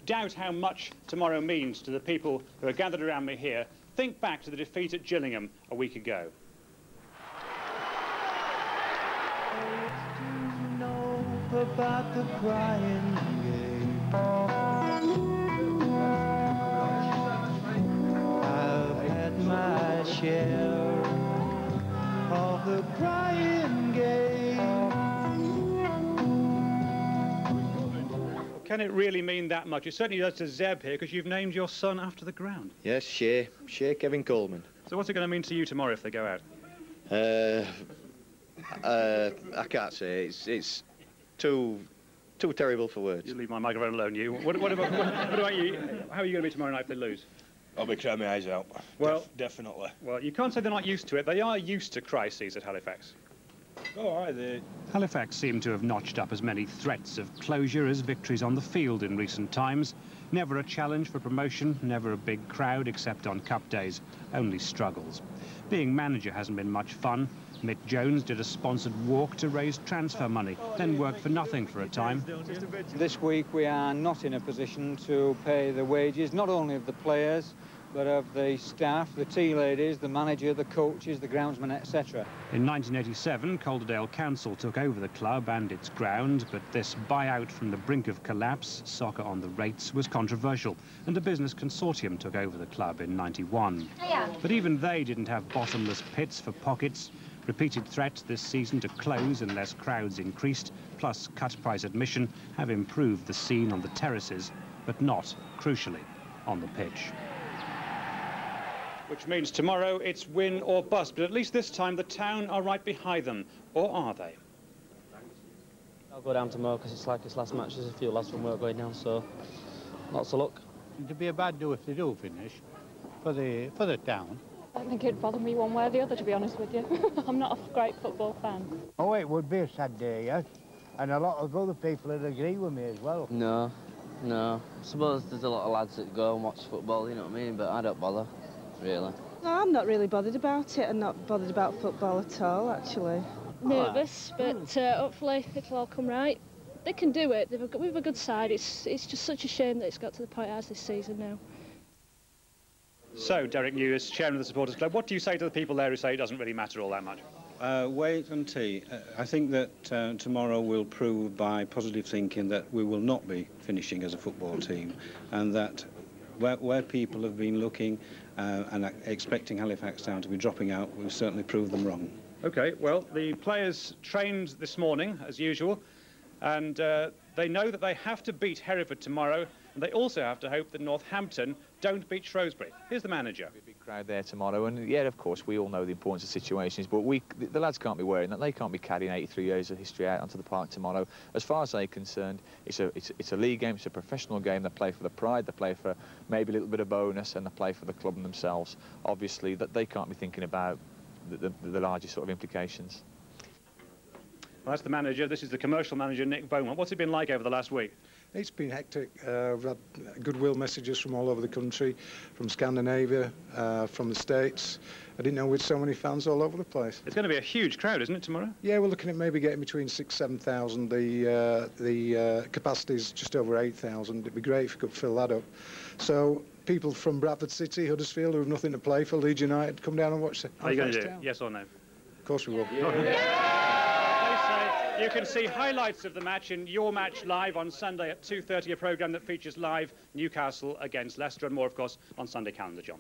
doubt how much tomorrow means to the people who are gathered around me here, think back to the defeat at Gillingham a week ago. About the crying game, I've had my share of the crying game. Well, can it really mean that much? It certainly does to Zeb here, because you've named your son after the ground. Yes, Shea Kevin Coleman. So what's it going to mean to you tomorrow if they go out? I can't say. It's too terrible for words. You leave my microphone alone, you. What about you? How are you going to be tomorrow night if they lose? I'll be crying my eyes out. Well, definitely. Well, you can't say they're not used to it. They are used to crises at Halifax. Oh, aye, they... Halifax seem to have notched up as many threats of closure as victories on the field in recent times. Never a challenge for promotion, never a big crowd except on cup days, only struggles. Being manager hasn't been much fun. Mick Jones did a sponsored walk to raise transfer money, then worked for nothing for a time. This week we are not in a position to pay the wages, not only of the players, but of the staff, the tea ladies, the manager, the coaches, the groundsmen, etc. In 1987, Calderdale Council took over the club and its ground, but this buyout from the brink of collapse, soccer on the rates, was controversial, and a business consortium took over the club in 91. But even they didn't have bottomless pits for pockets. Repeated threats this season to close unless crowds increased, plus cut-price admission, have improved the scene on the terraces, but not, crucially, on the pitch. Which means tomorrow it's win or bust, but at least this time the town are right behind them. Or are they? I'll go down tomorrow because it's like his last match. There's a few lads from work going down, so lots of luck. It'd be a bad do if they do finish for the town. I don't think it'd bother me one way or the other, to be honest with you. I'm not a great football fan. Oh, it would be a sad day, yes. And a lot of other people would agree with me as well. No. I suppose there's a lot of lads that go and watch football, you know what I mean, but I don't bother, really. No, I'm not really bothered about it. I'm not bothered about football at all, actually. Nervous, but hopefully it'll all come right. They can do it. We have a good side. It's just such a shame that it's got to the point it has this season now. So, Derek New, as chairman of the Supporters Club, what do you say to the people there who say it doesn't really matter all that much? Wait and see. I think that tomorrow will prove by positive thinking that we will not be finishing as a football team, and that where people have been looking and expecting Halifax Town to be dropping out, we've certainly proved them wrong. OK, well, the players trained this morning, as usual, and they know that they have to beat Hereford tomorrow, and they also have to hope that Northampton don't beat Shrewsbury. Here's the manager. There'll be a big crowd there tomorrow, and yeah, of course, we all know the importance of situations, but the lads can't be wearing that. They can't be carrying 83 years of history out onto the park tomorrow. As far as they're concerned, it's a league game, it's a professional game. They play for the pride, they play for maybe a little bit of bonus, and they play for the club and themselves. Obviously, that they can't be thinking about the larger sort of implications. Well, that's the manager. This is the commercial manager, Nick Beaumont. What's it been like over the last week? It's been hectic. We've had goodwill messages from all over the country, from Scandinavia, from the States. I didn't know we'd so many fans all over the place. It's going to be a huge crowd, isn't it, tomorrow? Yeah, we're looking at maybe getting between 6,000 to 7,000. The capacity is just over 8,000. It'd be great if we could fill that up. So people from Bradford City, Huddersfield, who have nothing to play for, Leeds United, come down and watch the Are you going to do it? Yes or no? Of course we will. You can see highlights of the match in Your Match Live on Sunday at 2:30, a programme that features live Newcastle against Leicester, and more, of course, on Sunday Calendar, John.